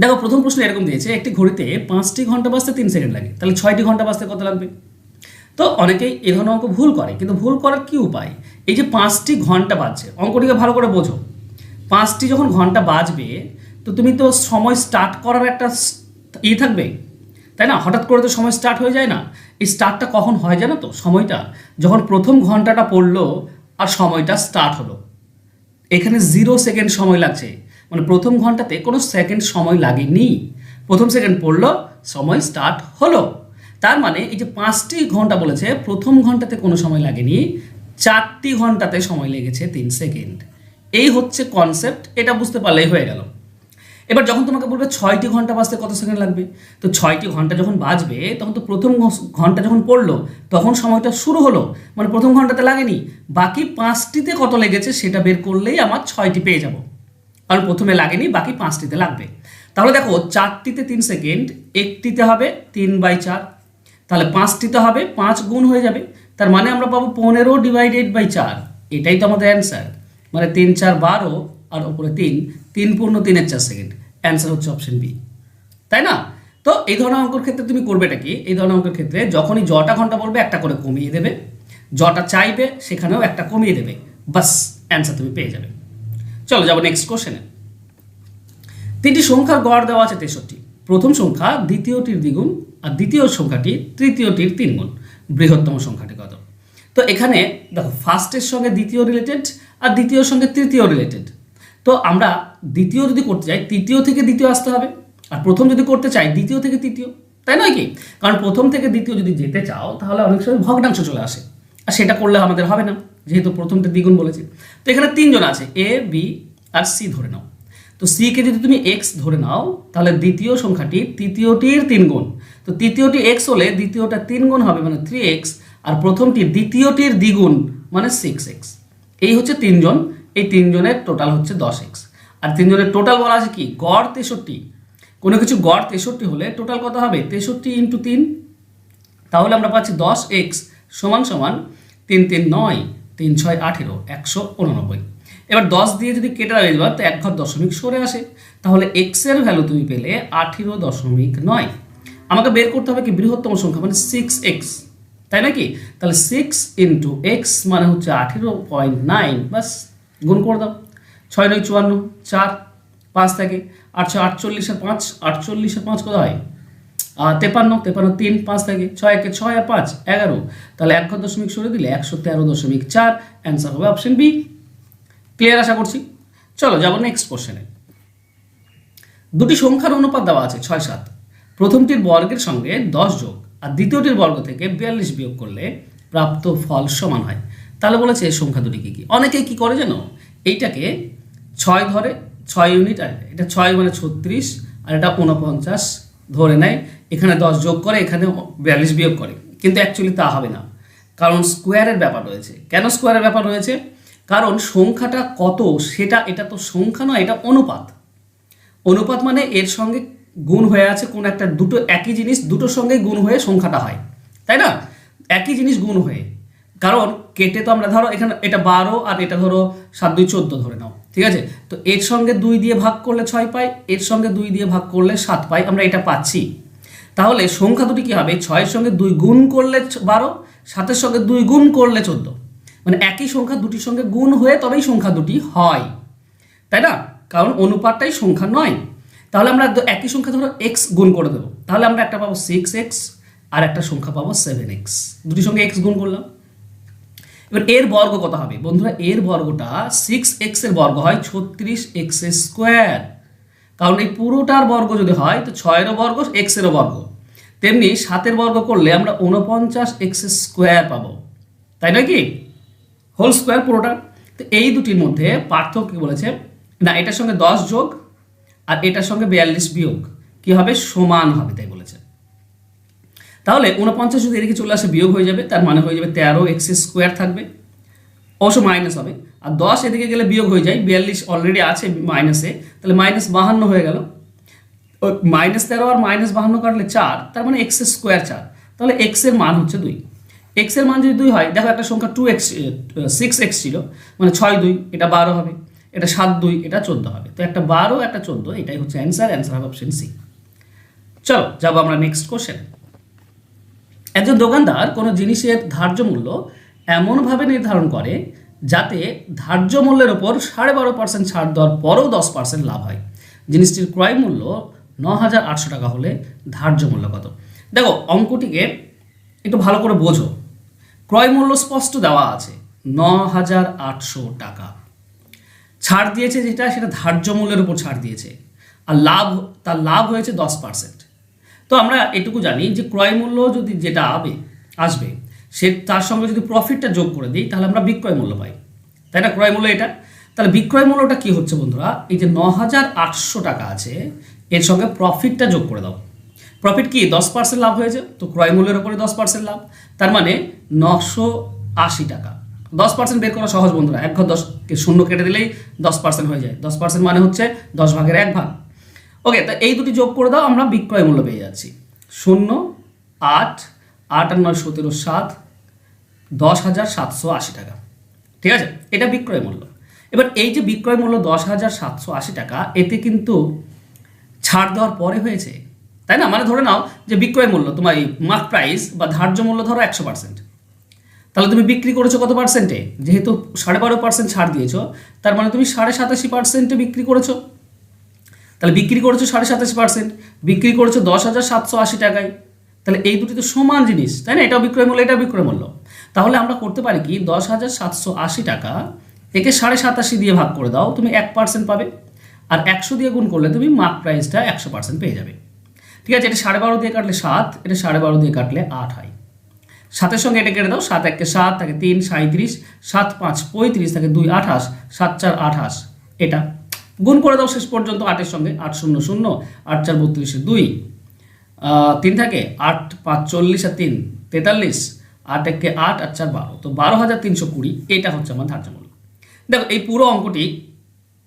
দেখো প্রথম প্রশ্ন এরকম দিয়েছে, একটি ঘড়িতে 5টি ঘন্টা বাজতে 3 সেকেন্ড লাগে, তাহলে 6টি ঘন্টা বাজতে কত লাগবে? তো অনেকেই এই ধরনের অঙ্ক ভুল করে, কিন্তু ভুল করার কি উপায়? এই যে 5টি ঘন্টা বাজছে, অঙ্কটিকে ভালো করে বোঝো। 5টি যখন ঘন্টা বাজবে, তো তুমি তো সময় স্টার্ট করার একটা থাকবে, তাই না? হঠাৎ করে তো সময় স্টার্ট হয়ে যায় না। এই স্টার্টটা কখন হয় জানো তো? সময়টা যখন প্রথম ঘন্টাটা পড়লো আর সময়টা স্টার্ট হলো, এখানে 0 সেকেন্ড সময় লাগছে, মানে প্রথম ঘন্টাতে কোনো সেকেন্ড সময় লাগেনি। প্রথম সেকেন্ড পড়লো, সময় স্টার্ট হলো। তার মানে এই যে 5টি ঘন্টা বলেছে, প্রথম ঘন্টাতে কোনো সময় লাগেনি, 4টি ঘন্টাতে সময় লেগেছে 3 সেকেন্ড। এই হচ্ছে কনসেপ্ট, এটা বুঝতে পারলেই হয়ে গেল। এবার যখন তোমাকে বলবে 6টি ঘন্টা বাজতে কত সেকেন্ড লাগবে, তো 6টি ঘন্টা যখন বাজবে তখন তো প্রথম ঘন্টা যখন পড়লো তখন সময়টা শুরু হলো, মানে প্রথম ঘন্টাতে লাগেনি। বাকি 5টিতে কত লেগেছে সেটা বের করলেই আমার 6টি পেয়ে যাব, কারণ প্রথমে লাগেনি, বাকি 5টিতে লাগবে। তাহলে দেখো 4টিতে 3 সেকেন্ড, একটিতে হবে 3/4, তাহলে 5টিতে হবে 5 গুণ হয়ে যাবে, তার মানে আমরা পাবো 15/4। এটাই তো আমাদের অ্যান্সার, মানে 3 4 12 আর ওপরে 3, 3 পূর্ণ 3 4 সেকেন্ড। অ্যান্সার হচ্ছে অপশন বি, তাই না? তো এই ধরনের অঙ্কের ক্ষেত্রে তুমি করবেটা কি? এই ধরনের অঙ্কের ক্ষেত্রে যখনই জটা ঘন্টা বলবে একটা করে কমিয়ে দেবে, জটা চাইবে সেখানেও একটা কমিয়ে দেবে, বাস অ্যান্সার তুমি পেয়ে যাবে। চলো যাবো নেক্সট কোশ্চেনে। 3টি সংখ্যার গড় দেওয়া আছে 63। প্রথম সংখ্যা দ্বিতীয়টির দ্বিগুণ আর দ্বিতীয় সংখ্যাটি তৃতীয়টির 3 গুণ। বৃহত্তম সংখ্যাটি কত? তো এখানে দেখো ফার্স্টের সঙ্গে দ্বিতীয় রিলেটেড আর দ্বিতীয়র সঙ্গে তৃতীয় রিলেটেড। তো আমরা দ্বিতীয় যদি করতে চাই তৃতীয় থেকে দ্বিতীয় আসতে হবে, আর প্রথম যদি করতে চাই দ্বিতীয় থেকে তৃতীয়, তাই নয় কি? কারণ প্রথম থেকে দ্বিতীয় যদি যেতে চাও তাহলে অনেক সময় ভগ্নাংশ চলে আসে, আর সেটা করলে আমাদের হবে না, যেহেতু প্রথমটা দ্বিগুণ বলেছি। তো এখানে 3 জন আছে, এ বি আর সি ধরে নাও। তো সি কে যদি তুমি এক্স ধরে নাও তাহলে দ্বিতীয় সংখ্যাটি তৃতীয়টির 3 গুণ। তো তৃতীয়টি এক্স হলে দ্বিতীয়টা 3 গুণ হবে, মানে 3x, আর প্রথমটি দ্বিতীয়টির দ্বিগুণ মানে 6x। এই হচ্ছে 3 জন, এই 3 জনের টোটাল হচ্ছে 10x। আর 3 জনের টোটাল বলা আছে কি? গড় 63। কোনো কিছু গড় 63 হলে টোটাল কত হবে? 63 × 3, তাহলে আমরা পাচ্ছি 10x সমান সমান 3 3 9, 3 6 18, 189। এবার 10 দিয়ে যদি কেটে দেওয়া তো এক ঘর দশমিক সরে আসে, তাহলে x এর ভ্যালু তুমি পেলে 18.9। আমাকে বের করতে হবে কি? বৃহত্তম সংখ্যা মানে 6x, তাই নাকি? তাহলে 6 × x মানে হচ্ছে 18.9, বাস গুণ করে দাও। 6 9 54, 4 5 থাকে, 8 6 48 আর 5, 48 আর 5 কত হয়? 53, 53 3 5 থাকে, 6 1 6 আর 5 11, তাহলে এক ঘর দশমিক সরে দিলে 113.4। অ্যান্সার হবে অপশন বি। ক্লিয়ার আশা করছি। চলো যাবো নেক্সট কোশ্চেনে। দুটি সংখ্যার অনুপাত দেওয়া আছে 6 7। প্রথমটির বর্গের সঙ্গে 10 যোগ আর দ্বিতীয়টির বর্গ থেকে 42 বিয়োগ করলে প্রাপ্ত ফল সমান হয়। তাহলে বলেছে এই সংখ্যা দুটি কি কি? অনেকেই কি করে জানো? এইটাকে 6 ধরে, 6 ইউনিট, আর এটা 6 মানে 36 আর এটা 49 ধরে নেয়, এখানে 10 যোগ করে, এখানে 42 বিয়োগ করে, কিন্তু অ্যাকচুয়ালি তা হবে না, কারণ স্কোয়ারের ব্যাপার রয়েছে। কেন স্কোয়ারের ব্যাপার রয়েছে? কারণ সংখ্যাটা কত সেটা, এটা তো সংখ্যা নয়, এটা অনুপাত। অনুপাত মানে এর সঙ্গে গুণ হয়ে আছে কোন একটা, দুটো একই জিনিস দুটোর সঙ্গে গুণ হয়ে সংখ্যাটা হয়, তাই না? একই জিনিস গুণ হয়ে, কারণ কেটে তো আমরা ধরো এখানে এটা 12 আর এটা ধরো 7 2 14 ধরে নাও, ঠিক আছে? তো এর সঙ্গে 2 দিয়ে ভাগ করলে 6 পাই, এর সঙ্গে 2 দিয়ে ভাগ করলে 7 পাই, আমরা এটা পাচ্ছি। তাহলে সংখ্যা দুটি কি হবে? 6 এর সঙ্গে 2 গুণ করলে 12, 7 এর সঙ্গে 2 গুণ করলে 14, মানে একই সংখ্যা দুটির সঙ্গে গুণ হয়ে তবেই সংখ্যা দুটি হয়, তাই না? কারণ অনুপাতটাই সংখ্যা নয়। তাহলে আমরা একই সংখ্যা ধরো x গুণ করে দেবো, তাহলে আমরা একটা পাবো 6x আর একটা সংখ্যা পাবো 7x, দুটির সঙ্গে x গুণ করলাম। এবার এর বর্গ কত হবে বন্ধুরা? এর বর্গটা 6x এর বর্গ হয় 36x স্কোয়ার, কারণ এই পুরোটার বর্গ যদি হয় তো 6-এরও বর্গ x এরও বর্গ, তেমনি 7-এর বর্গ করলে আমরা 49x স্কোয়ার পাবো, তাই নয় কি? হোল স্কোয়ার পুরোটা। তো এই দুটির মধ্যে পার্থক্য কি বলেছে না, এটার সঙ্গে 10 যোগ আর এটার সঙ্গে 42 বিয়োগ কি হবে? সমান হবে, তাই বলেছে। তাহলে 49 যদি এদিকে চলে আসে বিয়োগ হয়ে যাবে, তার মানে হয়ে যাবে 13x স্কোয়ার থাকবে, অবশ্য মাইনাস হবে, আর 10 এদিকে গেলে বিয়োগ হয়ে যায়, 42 অলরেডি আছে মাইনাসে, তাহলে -52 হয়ে গেল। -13 আর -52 কাটলে 4, তার মানে x স্কোয়ার 4, তাহলে x এর মান হচ্ছে 2। x এর মান যদি 2 হয়, দেখো একটা সংখ্যা 6x ছিল, মানে 6 2, এটা 12 হবে, এটা 7 2 এটা 14 হবে। তো একটা 12 একটা 14, এটাই হচ্ছে অ্যান্সার হবে অপশন সি। চলো যাবো আমরা নেক্সট কোশ্চেন। একজন দোকানদার কোনো জিনিসের ধার্য মূল্য এমনভাবে নির্ধারণ করে যাতে ধার্য মূল্যের ওপর 12.5% ছাড় দেওয়ার পরেও 10% লাভ হয়। জিনিসটির ক্রয় মূল্য 9,800 টাকা হলে ধার্য মূল্য কত? দেখো অঙ্কটিকে একটু ভালো করে বোঝো। ক্রয় মূল্য স্পষ্ট দেওয়া আছে 9,800 টাকা, ছাড় দিয়েছে যেটা সেটা ধার্য মূল্যের উপর ছাড় দিয়েছে, আর তার লাভ হয়েছে 10%। তো আমরা এটুকু জানি যে ক্রয় মূল্য যদি যেটা আসবে সে তার সঙ্গে যদি প্রফিটটা যোগ করে দিই তাহলে আমরা বিক্রয় মূল্য পাই, তাই না? ক্রয় মূল্য এটা, তাহলে বিক্রয় মূল্যটা কি হচ্ছে বন্ধুরা? এই যে 9,800 টাকা আছে এর সঙ্গে প্রফিটটা যোগ করে দাও। প্রফিট কি 10% লাভ হয়েছে, তো ক্রয় মূল্যের উপরে 10% লাভ, তার মানে 980 টাকা। 10% বের করা সহজ বন্ধুরা, 1/10 শূন্য কেটে দিলেই 10% হয়ে যায়। 10% মানে হচ্ছে 10/1 ওকে, তো এই দুটি যোগ করে দাও, আমরা বিক্রয় মূল্য পেয়ে যাচ্ছি 0 8 8 আর 9 17 7 10,780 টাকা। ঠিক আছে, এটা বিক্রয় মূল্য। এবার এই যে বিক্রয় মূল্য 10,780 টাকা, এতে কিন্তু ছাড় দেওয়ার পরে হয়েছে, তাই না? মানে ধরে নাও যে বিক্রয় মূল্য তোমার এই মার্ক প্রাইস বা ধার্য মূল্য ধরো 100%, তাহলে তুমি বিক্রি করেছো কত পার্সেন্টে? যেহেতু 12.5% ছাড় দিয়েছো, তার মানে তুমি 87.5%-এ বিক্রি করেছো। তাহলে বিক্রি করেছো 87%, বিক্রি করেছো 10,780 টাকায়। তাহলে এই দুটি তো সমান জিনিস, তাই না? এটাও বিক্রয় মূল্য, এটাও বিক্রয় মূল্য। তাহলে আমরা করতে পারি কি, 10,780 টাকা একে 87.5 দিয়ে ভাগ করে দাও, তুমি 1% পাবে। আর 100 দিয়ে গুণ করলে তুমি মার্ক প্রাইসটা 100% পেয়ে যাবে। ঠিক আছে, এটা 12.5 দিয়ে কাটলে 7, এটা 12.5 দিয়ে কাটলে 8 হয়। 7-এর সঙ্গে এটা কেটে দাও, 7 1 7 থাকে 3 37, 7 5 35 থাকে 2 28, 7 4 28, এটা গুণ করে দাও শেষ পর্যন্ত 8-এর সঙ্গে, 8 0 0, 8 4 32, 2 3 থাকে 8 5 40 আর 3 43, 8 1 8 আর 4 12, তো 12,320 এটা হচ্ছে আমার ধার্য মূল্য। দেখো এই পুরো অঙ্কটি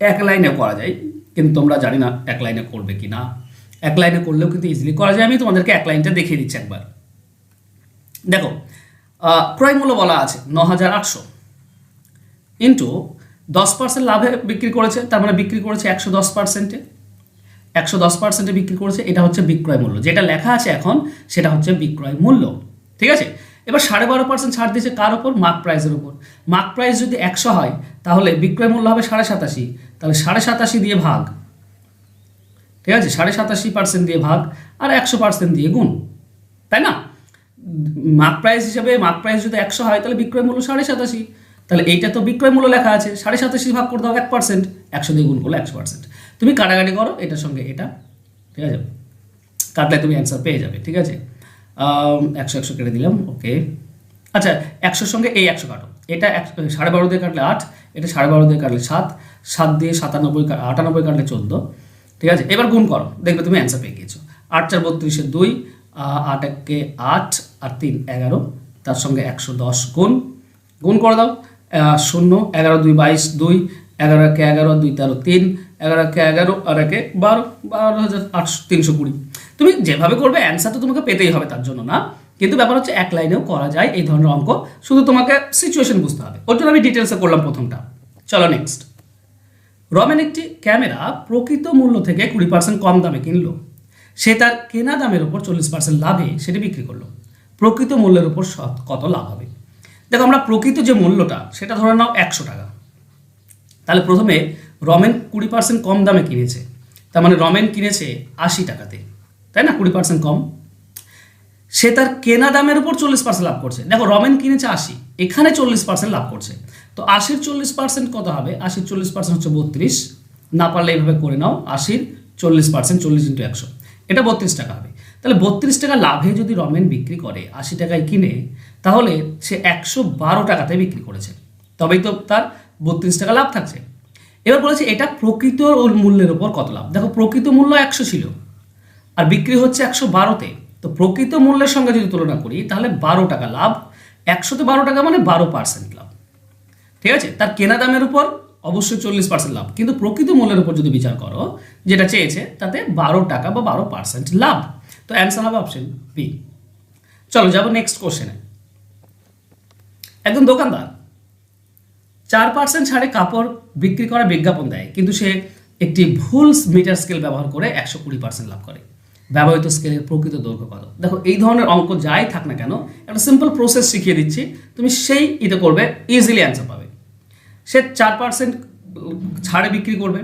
এক লাইনে করা যায়, কিন্তু তোমরা জানি না এক লাইনে করবে কি না। এক লাইনে করলেও কিন্তু ইজিলি করা যায়, আমি তোমাদেরকে এক লাইনটা দেখিয়ে দিচ্ছি একবার। দেখো ক্রয় মূল্য বলা আছে 9,800 ইন্টু 10% লাভে বিক্রি করেছে, তার মানে বিক্রি করেছে 110%-এ, 110%-এ বিক্রি করেছে, এটা হচ্ছে বিক্রয় মূল্য। যেটা লেখা আছে এখন সেটা হচ্ছে বিক্রয় মূল্য। ঠিক আছে, এবার 12.5% ছাড় দিয়েছে কার ওপর? মার্ক প্রাইসের ওপর। মার্ক প্রাইস যদি 100 হয় তাহলে বিক্রয় মূল্য হবে 87.5, তাহলে 87.5 দিয়ে ভাগ, ঠিক আছে, 87.5% দিয়ে ভাগ আর 100% দিয়ে গুণ, তাই না? মার্ক প্রাইস হিসাবে মার্ক প্রাইস যদি 100 হয় তাহলে বিক্রয় মূল্য 87.5, তাহলে এইটা তো বিক্রয় মূল্য লেখা আছে, 87.5 ভাগ করে দাও 1%, 100 দিয়ে গুণ করলে 100%। তুমি কাটাকাটি করো এটার সঙ্গে এটা, ঠিক আছে, কাটলে তুমি অ্যান্সার পেয়ে যাবে। ঠিক আছে, 100 100 কেটে দিলাম, ওকে। আচ্ছা 100-র সঙ্গে এই 100 কাটো, এটা 12.5 দিয়ে কাটলে 8, এটা 12.5 দিয়ে কাটলে 7, 7 দিয়ে 97 98 কাটলে 14। ঠিক আছে, এবার গুণ করো, দেখবে তুমি অ্যান্সার পেয়ে গিয়েছো। 8 4 32, 2 8 1 8 আর 3 11, তার সঙ্গে 110 গুণ করে দাও, 0 11 2 22, 2 11 1 11 2 13 3 11 1 11 আর 1 12, 12,320। তুমি যেভাবে করবে অ্যান্সার তো তোমাকে পেতেই হবে, তার জন্য না, কিন্তু ব্যাপার হচ্ছে এক লাইনেও করা যায় এই ধরনের অঙ্ক, শুধু তোমাকে সিচুয়েশন বুঝতে হবে। ওর জন্য আমি ডিটেলসে করলাম প্রথমটা। চলো নেক্সট। রমেন একটি ক্যামেরা প্রকৃত মূল্য থেকে 20% কম দামে কিনলো, সে তার কেনা দামের উপর 40% লাভে সেটি বিক্রি করলো। প্রকৃত মূল্যের উপর কত লাভ হবে? দেখো আমরা প্রকৃত যে মূল্যটা সেটা ধরে নাও 100 টাকা, তাহলে প্রথমে রমেন 20% কম দামে কিনেছে, তার মানে রমেন কিনেছে 80 টাকাতে, তাই না? 20% কম, সে তার কেনা দামের উপর 40% লাভ করছে। দেখো রমেন কিনেছে 80, এখানে 40% লাভ করছে, তো 80-র 40% কত হবে? 80-র 40% হচ্ছে 32, না পারলে এইভাবে করে নাও, 80-র 40%, 40 × 100, এটা 32 টাকা হবে। তাহলে 32 টাকা লাভে যদি রমেন বিক্রি করে 80 টাকায় কিনে, তাহলে সে 112 টাকাতে বিক্রি করেছে, তবেই তো তার 32 টাকা লাভ থাকছে। এবার বলেছে এটা প্রকৃত মূল্যের উপর কত লাভ। দেখো প্রকৃত মূল্য 100 ছিল আর বিক্রি হচ্ছে 112-তে, তো প্রকৃত মূল্যের সঙ্গে যদি তুলনা করি তাহলে 12 টাকা লাভ, 100-তে 12 টাকা মানে 12% লাভ। ঠিক আছে, তার কেনা দামের উপর অবশ্যই 40% লাভ, কিন্তু প্রকৃত মূল্যের উপর যদি বিচার করো যেটা চেয়েছে তাতে 12 টাকা বা 12% লাভ, তো অ্যান্সার হবে অপশন বি। চলো যাবো নেক্সট কোশ্চেনে। একজন দোকানদার 4% ছাড়ে কাপড় বিক্রি করার বিজ্ঞাপন দেয়, কিন্তু সে একটি ভুল মিটার স্কেল ব্যবহার করে 120% লাভ করে। ব্যবহৃত স্কেলের প্রকৃত দৈর্ঘ্য কত? দেখো এই ধরনের অঙ্ক যাই থাক না কেন, একটা সিম্পল প্রসেস শিখিয়ে দিচ্ছি, তুমি সেই এটা করবে, ইজিলি অ্যান্সার পাবে। সে 4% ছাড়ে বিক্রি করবে,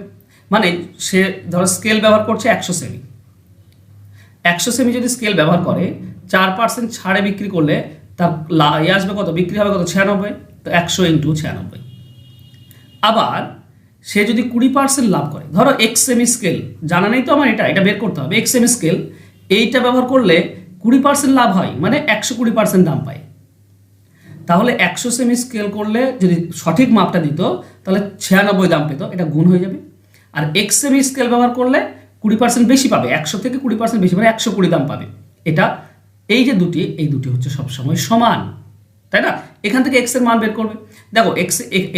মানে সে ধরো স্কেল ব্যবহার করছে 100 সেমি। 100 সেমি যদি স্কেল ব্যবহার করে 4% ছাড়ে বিক্রি করলে তার আসবে কত? বিক্রি হবে কত? 96। তো 100 × 96। আবার সে যদি 20% লাভ করে, ধরো এক্স সেমি স্কেল, জানা নেই তো আমার, এটা বের করতে হবে। এক্স সেমি স্কেল এইটা ব্যবহার করলে 20% লাভ হয়, মানে 120% দাম পায়। তাহলে 100 সেমি স্কেল করলে যদি সঠিক মাপটা দিত তাহলে 96 দাম পেত, এটা গুণ হয়ে যাবে। আর এক্স সেমি স্কেল ব্যবহার করলে 20% বেশি পাবে, 100 থেকে 20% বেশি, মানে 120 দাম পাবে। এটা এই যে এই দুটি হচ্ছে সবসময় সমান, তাই না? এখান থেকে এক্স এর মান বের করবে। দেখো এক্স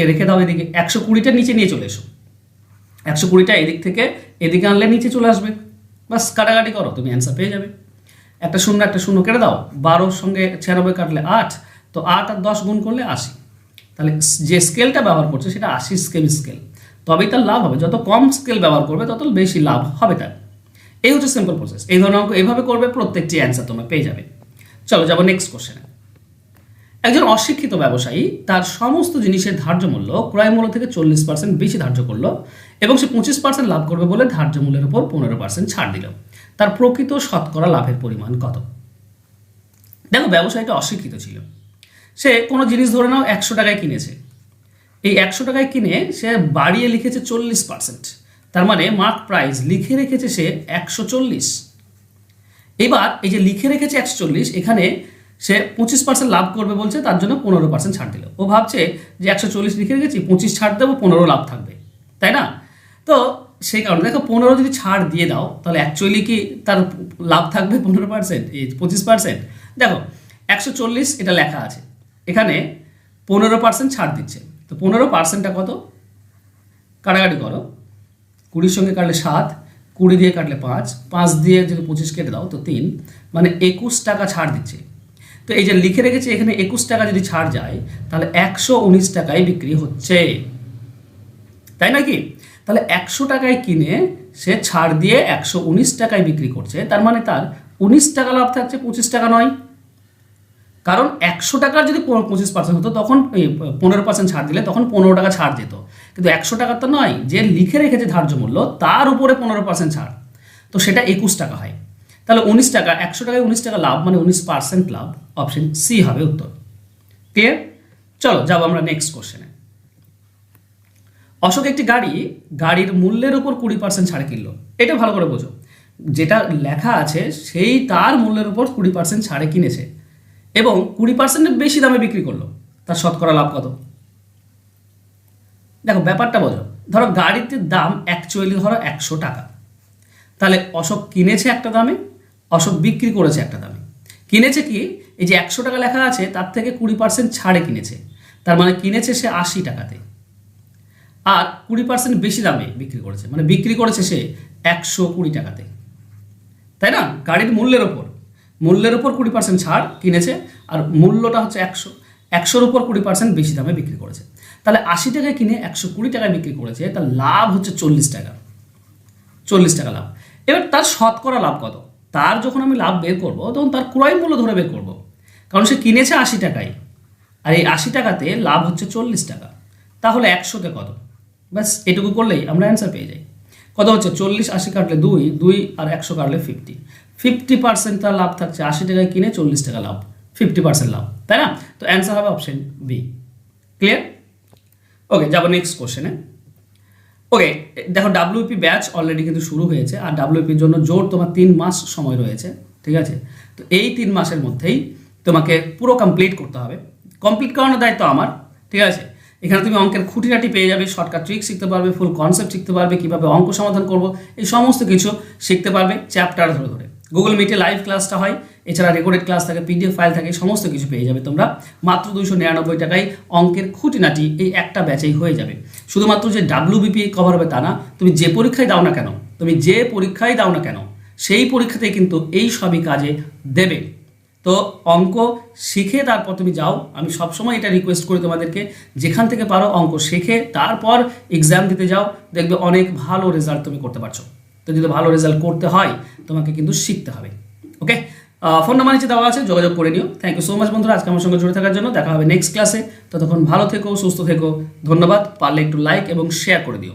রেখে দাও এদিকে, 120টা নিচে নিয়ে চলে এসো, 120টা এদিক থেকে এদিকে আনলে নিচে চলে আসবে, বাস কাটাকাটি করো, তুমি অ্যান্সার পেয়ে যাবে। একটা শূন্য কেটে দাও, 12 সঙ্গে 96 কাটলে 8, তো 8 আর 10 গুণ করলে 80। তাহলে যে স্কেলটা ব্যবহার করছে সেটা 80 সেমি স্কেল, তবেই তার লাভ হবে। যত কম স্কেল ব্যবহার করবে তত বেশি লাভ হবে তার। এই হচ্ছে সিম্পল প্রসেস। এই ধরনের অঙ্ক এইভাবে করবে, প্রত্যেকটি অ্যান্সার তোমরা পেয়ে যাবে। চলো যাবো নেক্সট কোশ্চেনে। একজন অশিক্ষিত ব্যবসায়ী তার সমস্ত জিনিসের ধার্য মূল্য ক্রয় মূল্য থেকে 40% বেশি ধার্য করলো এবং সে 25% লাভ করবে বলে ধার্য মূল্যের উপর 15% ছাড় দিল। তার প্রকৃত শতকরা লাভের পরিমাণ কত? দেখো ব্যবসায়ীটা অশিক্ষিত ছিল, সে কোনো জিনিস ধরে নাও 100 টাকায় কিনেছে। এই 100 টাকায় কিনে সে বাড়িয়ে লিখেছে 40%, তার মানে মার্ক প্রাইস লিখে রেখেছে সে 140। এবার এই যে লিখে রেখেছে 140, এখানে সে 25% লাভ করবে বলছে, তার জন্য 15% ছাড় দিল। ও ভাবছে যে 140 লিখে রেখেছি, 25 ছাড় দেবো, 15 লাভ থাকবে, তাই না? তো সেই কারণে দেখো 15 যদি ছাড় দিয়ে দাও তাহলে অ্যাকচুয়ালি কি তার লাভ থাকবে 15%, এই 25%? দেখো 140 এটা লেখা আছে, এখানে 15% ছাড় দিচ্ছে, তো 15%টা কত? কাটাকাটি করো, 20 সঙ্গে কাটলে 7, 20 দিয়ে কাটলে 5, 5 দিয়ে যদি 25 কেটে দাও তো 3, মানে 21 টাকা ছাড় দিচ্ছে। তো এই যে লিখে রেখেছে এখানে 21 টাকা যদি ছাড় যায় তাহলে 119 টাকায় বিক্রি হচ্ছে, তাই নাকি? তাহলে 100 টাকায় কিনে সে ছাড় দিয়ে 119 টাকায় বিক্রি করছে, তার মানে তার 19 টাকা লাভ থাকছে, 25 টাকা নয়। কারণ 100 টাকার যদি 25% হতো তখন 15% ছাড় দিলে তখন 15 টাকা ছাড় যেত, কিন্তু 100 টাকার তো নয়, যে লিখে রেখেছে ধার্য মূল্য তার উপরে 15% ছাড়, তো সেটা 21 টাকা হয়। তাহলে 19 টাকা, 100 টাকায় 19 টাকা লাভ, মানে 19% লাভ। অপশন সি হবে উত্তর। ক্লিয়ার? চলো যাবো আমরা নেক্সট কোশ্চেনে। অশোক একটি গাড়ির মূল্যের উপর 20% ছাড়ে কিনলো। এটা ভালো করে বোঝো, যেটা লেখা আছে সেই তার মূল্যের উপর 20% ছাড়ে কিনেছে এবং 20% বেশি দামে বিক্রি করলো, তার শতকরা লাভ কত? দেখো ব্যাপারটা বোঝো, ধরো গাড়িটির দাম অ্যাকচুয়ালি ধরো 100 টাকা, তাহলে অশোক কিনেছে একটা দামে, অশোক বিক্রি করেছে একটা দামে। কিনেছে কি, এই যে 100 টাকা লেখা আছে তার থেকে 20% ছাড়ে কিনেছে, তার মানে কিনেছে সে 80 টাকাতে, আর 20% বেশি দামে বিক্রি করেছে, মানে বিক্রি করেছে সে 120 টাকাতে, তাই না? গাড়ির মূল্যের ওপর 20% ছাড় কিনেছে, আর মূল্যটা হচ্ছে 100, 100-র উপর 20% বেশি দামে বিক্রি করেছে। তাহলে 80 টাকায় কিনে 120 টাকায় বিক্রি করেছে, তার লাভ হচ্ছে 40 টাকা, 40 টাকা লাভ। এবার তার শতকরা লাভ কত? তার যখন আমি লাভ বের করবো তখন তার ক্রয় মূল্য ধরে বের করবো, কারণ সে কিনেছে 80 টাকায়, আর এই 80 টাকাতে লাভ হচ্ছে 40 টাকা। তাহলে 100-তে কত? ব্যাস এটুকু করলেই আমরা অ্যান্সার পেয়ে যাই। কত হচ্ছে? 40, 80 কাটলে 2, 2 আর 100 কাটলে 50% তার লাভ থাকছে। 80 টাকায় কিনে 40 টাকা লাভ, 50% লাভ, তাই না? তো অ্যান্সার হবে অপশন বি। ক্লিয়ার? ওকে, যাবো নেক্সট কোশ্চেনে। ওকে, দেখো ডাব্লিউপি ব্যাচ অলরেডি কিন্তু শুরু হয়েছে, আর ডাব্লিউপির জন্য জোর তোমার 3 মাস সময় রয়েছে, ঠিক আছে? তো এই 3 মাসের মধ্যেই তোমাকে পুরো কমপ্লিট করতে হবে। কমপ্লিট করানোর দায়িত্ব আমার, ঠিক আছে? এখানে তুমি অঙ্কের খুঁটিনাটি পেয়ে যাবে, শর্টকাট ট্রিক শিখতে পারবে, ফুল কনসেপ্ট শিখতে পারবে, কীভাবে অঙ্ক সমাধান করবো এই সমস্ত কিছু শিখতে পারবে চ্যাপ্টার ধরে ধরে। গুগল মিটে লাইভ ক্লাসটা হয়, এছাড়া রেকর্ডেড ক্লাস থাকে, পিডিএফ ফাইল থাকে, সমস্ত কিছু পেয়ে যাবে তোমরা মাত্র 299 টাকায়। অঙ্কের খুঁটিনাটি এই একটা ব্যাচেই হয়ে যাবে। শুধুমাত্র যে ডাব্লিউবিপি কভার হবে তা না, তুমি যে পরীক্ষায় দাও না কেন সেই পরীক্ষাতেই কিন্তু এই সবই কাজে দেবে। তো অঙ্ক শিখে তারপর তুমি যাও। আমি সবসময় এটা রিকোয়েস্ট করি তোমাদেরকে, যেখান থেকে পারো অঙ্ক শিখে তারপর এক্সাম দিতে যাও, দেখবে অনেক ভালো রেজাল্ট তুমি করতে পারছো। তো যদি ভালো রেজাল্ট করতে হয় তোমাকে কিন্তু শিখতে হবে। ওকে, ফোন নাম্বার নিচে দেওয়া আছে, যোগাযোগ করে নিও। থ্যাংক ইউ সো মাচ বন্ধুরা আজকে আমার সঙ্গে জুড়ে থাকার জন্য। দেখা হবে নেক্সট ক্লাসে। ততক্ষণ ভালো থেকো, সুস্থ থেকো। ধন্যবাদ। পারলে একটু লাইক এবং শেয়ার করে দিও।